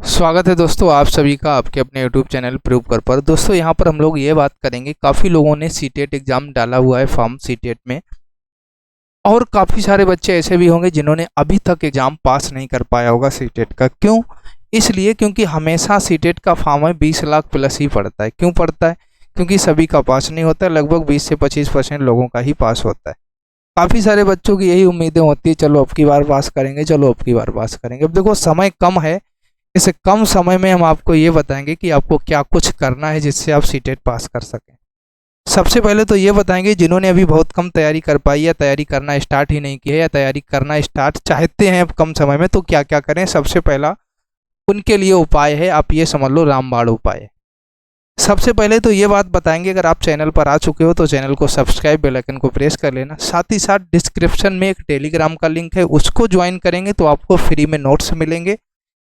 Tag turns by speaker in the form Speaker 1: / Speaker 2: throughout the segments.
Speaker 1: स्वागत है दोस्तों आप सभी का आपके अपने YouTube चैनल प्रूव कर पर। दोस्तों यहाँ पर हम लोग ये बात करेंगे, काफ़ी लोगों ने सीटेट एग्ज़ाम डाला हुआ है फॉर्म सीटेट में, और काफ़ी सारे बच्चे ऐसे भी होंगे जिन्होंने अभी तक एग्ज़ाम पास नहीं कर पाया होगा सीटेट का। क्यों? इसलिए क्योंकि हमेशा सीटेट का फॉर्म है 20 लाख प्लस ही पड़ता है। क्यों पड़ता है? क्योंकि सभी का पास नहीं होता है, लगभग 20 से 25% लोगों का ही पास होता है। काफ़ी सारे बच्चों की यही उम्मीदें होती है, चलो अब की बार पास करेंगे, चलो अब की बार पास करेंगे। अब देखो समय कम है, इस कम समय में हम आपको ये बताएंगे कि आपको क्या कुछ करना है जिससे आप सीटेट पास कर सकें। सबसे पहले तो ये बताएंगे जिन्होंने अभी बहुत कम तैयारी कर पाई या तैयारी करना स्टार्ट ही नहीं की है या तैयारी करना स्टार्ट चाहते हैं अब कम समय में, तो क्या क्या करें। सबसे पहला उनके लिए उपाय है, आप ये समझ लो रामबाण उपाय। सबसे पहले तो ये बात बताएंगे, अगर आप चैनल पर आ चुके हो तो चैनल को सब्सक्राइब, बेल आइकन को प्रेस कर लेना। साथ ही साथ डिस्क्रिप्शन में एक टेलीग्राम का लिंक है, उसको ज्वाइन करेंगे तो आपको फ्री में नोट्स मिलेंगे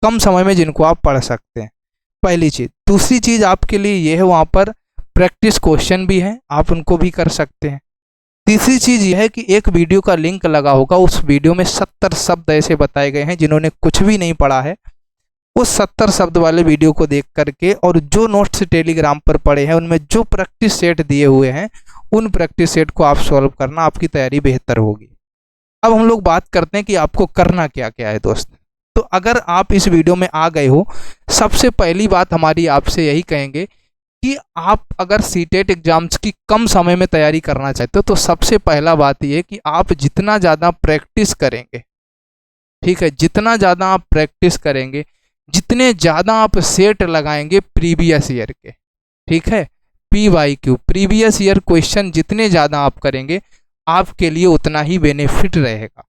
Speaker 1: कम समय में, जिनको आप पढ़ सकते हैं। पहली चीज़। दूसरी चीज़ आपके लिए ये है, वहाँ पर प्रैक्टिस क्वेश्चन भी हैं, आप उनको भी कर सकते हैं। तीसरी चीज़ यह है कि एक वीडियो का लिंक लगा होगा, उस वीडियो में 70 शब्द ऐसे बताए गए हैं जिन्होंने कुछ भी नहीं पढ़ा है, उस 70 शब्द वाले वीडियो को देख करके और जो नोट्स टेलीग्राम पर पढ़े हैं उनमें जो प्रैक्टिस सेट दिए हुए हैं उन प्रैक्टिस सेट को आप सॉल्व करना, आपकी तैयारी बेहतर होगी। अब हम लोग बात करते हैं कि आपको करना क्या क्या है दोस्त। तो अगर आप इस वीडियो में आ गए हो, सबसे पहली बात हमारी आपसे यही कहेंगे कि आप अगर सीटेट एग्जाम्स की कम समय में तैयारी करना चाहते हो तो सबसे पहला बात यह कि आप जितना ज़्यादा प्रैक्टिस करेंगे, ठीक है, जितना ज़्यादा आप प्रैक्टिस करेंगे, जितने ज़्यादा आप सेट लगाएंगे प्रीवियस ईयर के, ठीक है, PYQ प्रीवियस ईयर क्वेश्चन जितने ज़्यादा आप करेंगे आपके लिए उतना ही बेनिफिट रहेगा।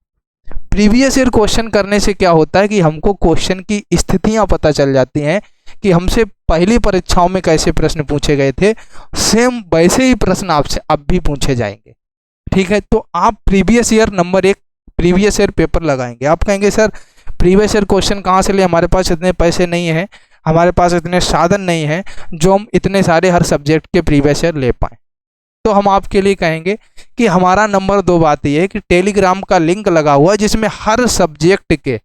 Speaker 1: प्रीवियस ईयर क्वेश्चन करने से क्या होता है कि हमको क्वेश्चन की स्थितियां पता चल जाती हैं कि हमसे पहली परीक्षाओं में कैसे प्रश्न पूछे गए थे, सेम वैसे ही प्रश्न आपसे अब भी पूछे जाएंगे, ठीक है। तो आप previous year number 1 previous year paper लगाएंगे। आप कहेंगे सर प्रीवियस ईयर क्वेश्चन कहाँ से ले, हमारे पास इतने पैसे नहीं हैं, हमारे पास इतने साधन नहीं हैं जो हम इतने सारे हर सब्जेक्ट के प्रीवियस ईयर ले पाएँ। तो हम आपके लिए कहेंगे कि हमारा नंबर 2 बात यह है कि टेलीग्राम का लिंक लगा हुआ है जिसमें हर सब्जेक्ट के,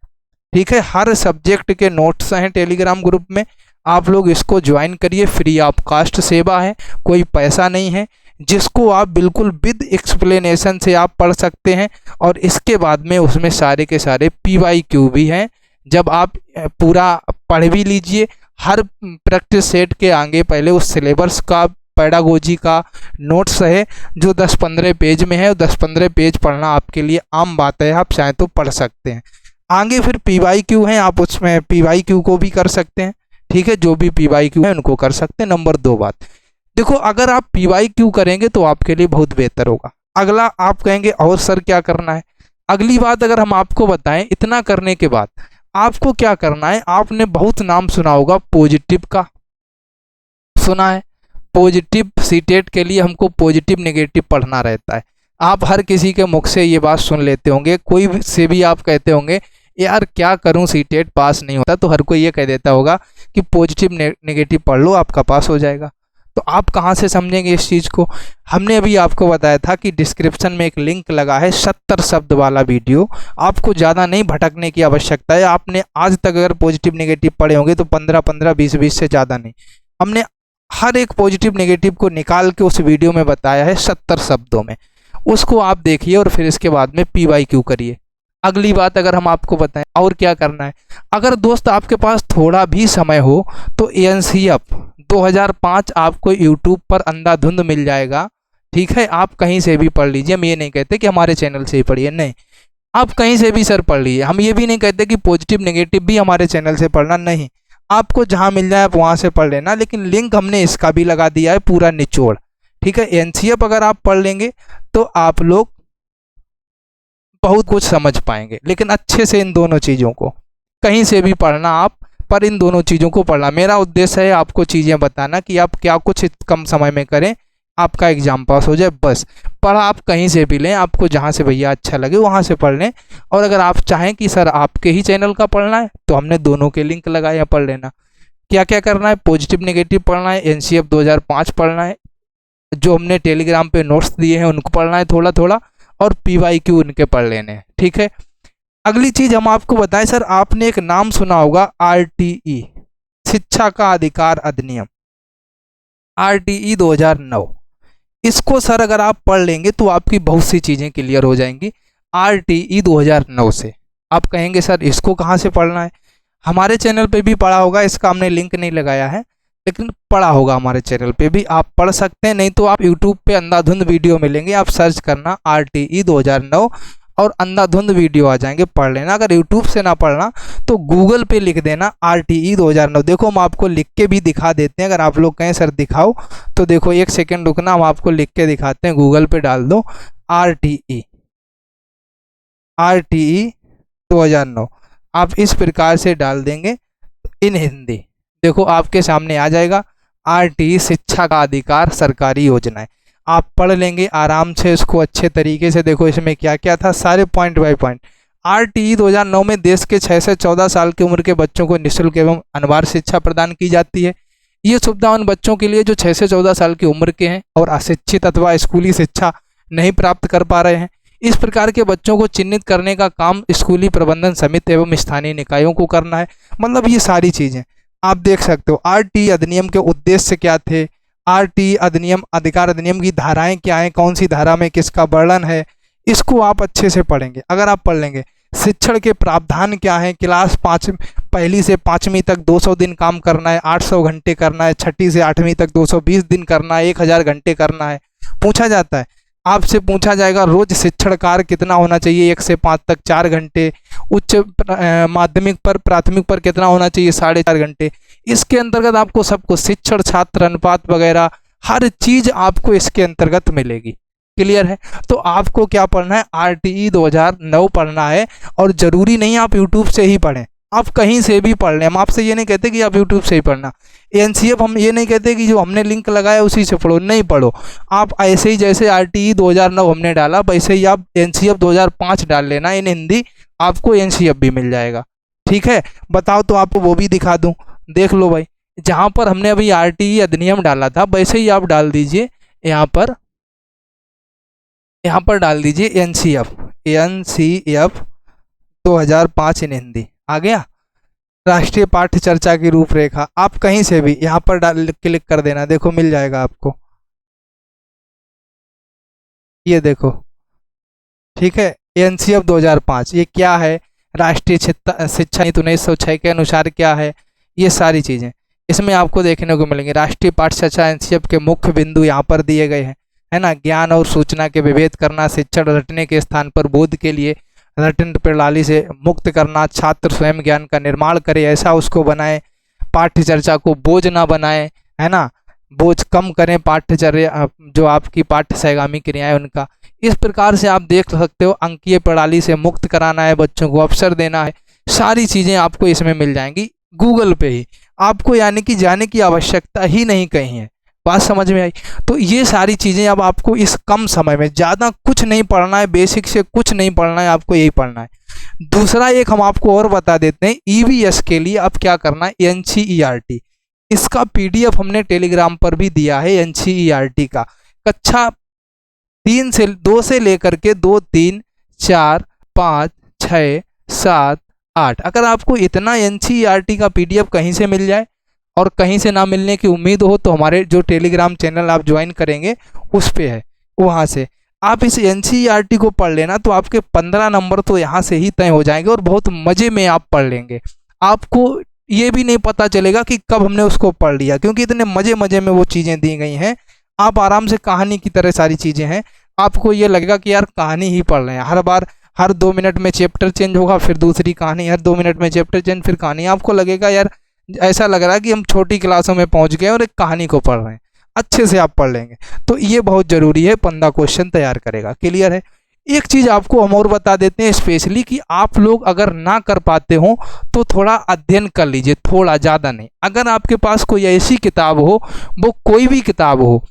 Speaker 1: ठीक है, हर सब्जेक्ट के नोट्स हैं टेलीग्राम ग्रुप में। आप लोग इसको ज्वाइन करिए, फ्री ऑफ कास्ट सेवा है, कोई पैसा नहीं है, जिसको आप बिल्कुल विद एक्सप्लेनेशन से आप पढ़ सकते हैं। और इसके बाद में उसमें सारे के सारे PYQ भी हैं। जब आप पूरा पढ़ भी लीजिए, हर प्रैक्टिस सेट के आगे पहले उस सिलेबस का पेडागोजी का नोट्स है जो 10-15 पेज में है। 10-15 पेज पढ़ना आपके लिए आम बात है, आप चाहें तो पढ़ सकते हैं। आगे फिर PYQ हैं, आप उसमें PYQ को भी कर सकते हैं, ठीक है, जो भी PYQ है उनको कर सकते हैं। नंबर 2 बात देखो, अगर आप PYQ करेंगे तो आपके लिए बहुत बेहतर होगा। अगला आप कहेंगे और सर क्या करना है। अगली बात अगर हम आपको बताएं, इतना करने के बाद आपको क्या करना है। आपने बहुत नाम सुना होगा पॉजिटिव का, सुना है पॉजिटिव सीटेट के लिए हमको पॉजिटिव नेगेटिव पढ़ना रहता है। आप हर किसी के मुख से ये बात सुन लेते होंगे, कोई से भी आप कहते होंगे यार क्या करूं सीटेट पास नहीं होता, तो हर कोई ये कह देता होगा कि पॉजिटिव नेगेटिव पढ़ लो आपका पास हो जाएगा। तो आप कहाँ से समझेंगे इस चीज़ को। हमने अभी आपको बताया था कि डिस्क्रिप्शन में एक लिंक लगा है 70 शब्द वाला वीडियो, आपको ज़्यादा नहीं भटकने की आवश्यकता है। आपने आज तक अगर पॉजिटिव नेगेटिव पढ़े होंगे तो 15-15 20-20 से ज़्यादा नहीं। हमने हर एक पॉजिटिव नेगेटिव को निकाल के उस वीडियो में बताया है 70 शब्दों में, उसको आप देखिए और फिर इसके बाद में PYQ करिए। अगली बात अगर हम आपको बताएं और क्या करना है, अगर दोस्त आपके पास थोड़ा भी समय हो तो ANCF 2005 आपको यूट्यूब पर अंधाधुंध मिल जाएगा, ठीक है, आप कहीं से भी पढ़ लीजिए। हम ये नहीं कहते कि हमारे चैनल से ही पढ़िए, नहीं, आप कहीं से भी सर पढ़ लीजिए। हम ये भी नहीं कहते कि पॉजिटिव नेगेटिव भी हमारे चैनल से पढ़ना, नहीं, आपको जहाँ मिल जाए आप वहाँ से पढ़ लेना। लेकिन लिंक हमने इसका भी लगा दिया है पूरा निचोड़, ठीक है। NCF अगर आप पढ़ लेंगे तो आप लोग बहुत कुछ समझ पाएंगे, लेकिन अच्छे से इन दोनों चीज़ों को कहीं से भी पढ़ना आप, पर इन दोनों चीज़ों को पढ़ना। मेरा उद्देश्य है आपको चीज़ें बताना कि आप क्या कुछ कम समय में करें, आपका एग्ज़ाम पास हो जाए, बस। पढ़ा आप कहीं से भी लें, आपको जहाँ से भैया अच्छा लगे वहाँ से पढ़ लें। और अगर आप चाहें कि सर आपके ही चैनल का पढ़ना है तो हमने दोनों के लिंक लगाए हैं, पढ़ लेना। क्या क्या करना है, पॉजिटिव नेगेटिव पढ़ना है, NCF 2005 पढ़ना है, जो हमने टेलीग्राम पे नोट्स दिए हैं उनको पढ़ना है थोड़ा थोड़ा, और PYQ उनके पढ़ लेने हैं, ठीक है। अगली चीज हम आपको बताएं सर, आपने एक नाम सुना होगा आरटीई, शिक्षा का अधिकार अधिनियम, आरटीई 2009। इसको सर अगर आप पढ़ लेंगे तो आपकी बहुत सी चीजें क्लियर हो जाएंगी आरटीई 2009 से। आप कहेंगे सर इसको कहाँ से पढ़ना है, हमारे चैनल पे भी पढ़ा होगा, इसका हमने लिंक नहीं लगाया है, लेकिन पढ़ा होगा हमारे चैनल पे भी, आप पढ़ सकते हैं। नहीं तो आप यूट्यूब पे अंधाधुंध वीडियो मिलेंगे, आप सर्च करना आरटीई 2009 और अंधाधुंध वीडियो आ जाएंगे, पढ़ लेना। अगर यूट्यूब से ना पढ़ना तो गूगल पे लिख देना आरटीई 2009। देखो हम आपको लिख के भी दिखा देते हैं, अगर आप लोग कहें सर दिखाओ तो देखो एक सेकेंड रुकना, हम आपको लिख के दिखाते हैं। गूगल पे डाल दो आरटीई 2009, आप इस प्रकार से डाल देंगे इन हिंदी, देखो आपके सामने आ जाएगा आरटीई शिक्षा का अधिकार सरकारी योजनाएं। आप पढ़ लेंगे आराम से इसको अच्छे तरीके से। देखो इसमें क्या क्या था, सारे पॉइंट बाय पॉइंट। आरटीई 2009 में देश के 6 से 14 साल की उम्र के बच्चों को निःशुल्क एवं अनिवार्य शिक्षा प्रदान की जाती है। ये सुविधा उन बच्चों के लिए जो 6 से 14 साल की उम्र के हैं और अशिक्षित अथवा स्कूली शिक्षा नहीं प्राप्त कर पा रहे हैं। इस प्रकार के बच्चों को चिन्हित करने का काम स्कूली प्रबंधन समिति एवं स्थानीय निकायों को करना है। मतलब ये सारी चीज़ें आप देख सकते हो। आरटीई अधिनियम के उद्देश्य क्या थे, आरटीई अधिनियम अधिकार अधिनियम की धाराएं क्या हैं, कौन सी धारा में किसका वर्णन है, इसको आप अच्छे से पढ़ेंगे अगर आप पढ़ लेंगे। शिक्षण के प्रावधान क्या हैं, क्लास 5 पहली से 5वीं तक 200 दिन काम करना है, 800 घंटे करना है, 6ठी से 8वीं तक 220 दिन करना है, 1000 घंटे करना है। पूछा जाता है, आपसे पूछा जाएगा रोज शिक्षण कार्य कितना होना चाहिए, 1 से 5 तक 4 घंटे, उच्च माध्यमिक पर प्राथमिक पर कितना होना चाहिए, 4.5 घंटे। इसके अंतर्गत आपको सब कुछ शिक्षण छात्र अनुपात वगैरह हर चीज आपको इसके अंतर्गत मिलेगी। क्लियर है? तो आपको क्या पढ़ना है, आरटीई 2009 पढ़ना है। और जरूरी नहीं आप यूट्यूब से ही पढ़ें, आप कहीं से भी पढ़ लें। हम आपसे ये नहीं कहते कि आप यूट्यूब से ही पढ़ना, एनसीएफ हम ये नहीं कहते कि जो हमने लिंक लगाया उसी से पढ़ो, नहीं पढ़ो। आप ऐसे ही जैसे आरटीई 2009 हमने डाला वैसे ही आप एनसीएफ 2005 डाल लेना इन हिंदी, आपको एनसीएफ भी मिल जाएगा। ठीक है, बताओ तो आपको वो भी दिखा दूँ, देख लो भाई। जहाँ पर हमने अभी आरटीई अधिनियम डाला था वैसे ही आप डाल दीजिए यहाँ पर डाल दीजिए एनसीएफ 2005 इन हिंदी। आ गया राष्ट्रीय पाठ्य चर्चा की रूपरेखा, आप कहीं से भी यहाँ पर क्लिक कर देना, देखो मिल जाएगा आपको, ये देखो। ठीक है, एनसीएफ 2005 ये क्या है, राष्ट्रीय शिक्षा नीति 1906 के अनुसार क्या है, ये सारी चीज़ें इसमें आपको देखने को मिलेंगी। राष्ट्रीय पाठ्य चर्चा एनसीएफ के मुख्य बिंदु यहाँ पर दिए गए हैं, है ना। ज्ञान और सूचना के विभेद करना, शिक्षण रटने के स्थान पर बोध के लिए रटन प्रणाली से मुक्त करना, छात्र स्वयं ज्ञान का निर्माण करे ऐसा उसको बनाए, पाठ्य चर्चा को बोझ ना बनाए, है ना, बोझ कम करें, पाठ्यचर्या जो आपकी पाठ्य सहगामी क्रियाएं उनका। इस प्रकार से आप देख सकते हो, अंकीय प्रणाली से मुक्त कराना है, बच्चों को अवसर देना है, सारी चीज़ें आपको इसमें मिल जाएंगी गूगल पे ही। आपको यानी कि जाने की आवश्यकता ही नहीं कहीं है। बात समझ में आई? तो ये सारी चीज़ें अब आपको इस कम समय में ज़्यादा कुछ नहीं पढ़ना है, बेसिक से कुछ नहीं पढ़ना है, आपको यही पढ़ना है। दूसरा एक हम आपको और बता देते हैं, ईवीएस के लिए अब क्या करना है, एनसीईआरटी, इसका पीडीएफ हमने टेलीग्राम पर भी दिया है। एनसीईआरटी का कक्षा 2 से लेकर के 2, 3, 4, 5, 6, 7, 8, अगर आपको इतना एनसीईआरटी का पीडीएफ कहीं से मिल जाए और कहीं से ना मिलने की उम्मीद हो तो हमारे जो टेलीग्राम चैनल आप ज्वाइन करेंगे उस पे है, वहाँ से आप इस एनसीईआरटी को पढ़ लेना, तो आपके 15 नंबर तो यहाँ से ही तय हो जाएंगे और बहुत मज़े में आप पढ़ लेंगे। आपको ये भी नहीं पता चलेगा कि कब हमने उसको पढ़ लिया, क्योंकि इतने मज़े मज़े में वो चीज़ें दी गई हैं। आप आराम से कहानी की तरह सारी चीज़ें हैं, आपको ये लगेगा कि यार कहानी ही पढ़ रहे हैं। हर बार हर 2 मिनट में चैप्टर चेंज होगा, फिर दूसरी कहानी, हर 2 मिनट में चैप्टर चेंज, फिर कहानी। आपको लगेगा यार, ऐसा लग रहा है कि हम छोटी क्लासों में पहुंच गए और एक कहानी को पढ़ रहे हैं। अच्छे से आप पढ़ लेंगे तो ये बहुत ज़रूरी है, 15 क्वेश्चन तैयार करेगा। क्लियर है? एक चीज़ आपको हम और बता देते हैं स्पेशली, कि आप लोग अगर ना कर पाते हो तो थोड़ा अध्ययन कर लीजिए, थोड़ा, ज़्यादा नहीं। अगर आपके पास कोई ऐसी किताब हो, वो कोई भी किताब हो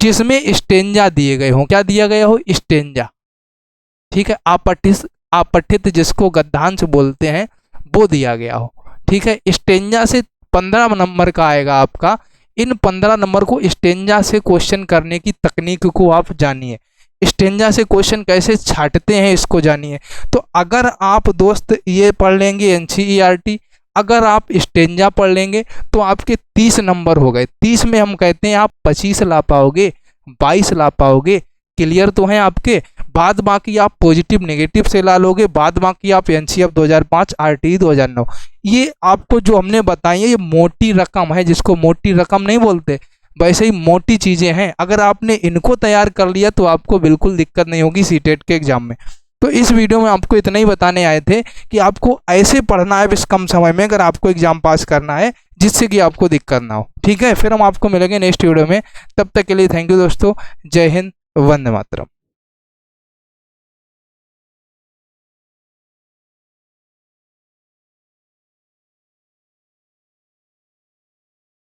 Speaker 1: जिसमें स्टेंजा दिए गए हों, क्या दिया गया हो, स्टेंजा। ठीक है, आपठित जिसको गद्यांश बोलते हैं वो दिया गया हो। ठीक है, स्टेंजा से 15 नंबर का आएगा आपका। इन 15 नंबर को स्टेंजा से क्वेश्चन करने की तकनीक को आप जानिए। स्टेंजा से क्वेश्चन कैसे छाटते हैं इसको जानिए। तो अगर आप दोस्त ये पढ़ लेंगे एनसीईआरटी, अगर आप स्टेंजा पढ़ लेंगे तो आपके 30 नंबर हो गए। 30 में हम कहते हैं आप 25 ला पाओगे, 22 ला पाओगे, क्लियर तो हैं आपके। बाद बाकी आप पॉजिटिव नेगेटिव से ला लोगे, बाद बाकी आप एनसीएफ 2005, आरटीई 2009। ये आपको जो हमने बताई है ये मोटी रकम है, जिसको मोटी रकम नहीं बोलते, वैसे ही मोटी चीज़ें हैं। अगर आपने इनको तैयार कर लिया तो आपको बिल्कुल दिक्कत नहीं होगी सीटेट के एग्जाम में। तो इस वीडियो में आपको इतना ही बताने आए थे कि आपको ऐसे पढ़ना है इस कम समय में अगर आपको एग्जाम पास करना है, जिससे कि आपको दिक्कत ना हो। ठीक है, फिर हम आपको मिलेंगे नेक्स्ट वीडियो में। तब तक के लिए थैंक यू दोस्तों। जय हिंद, वंदे मातरम।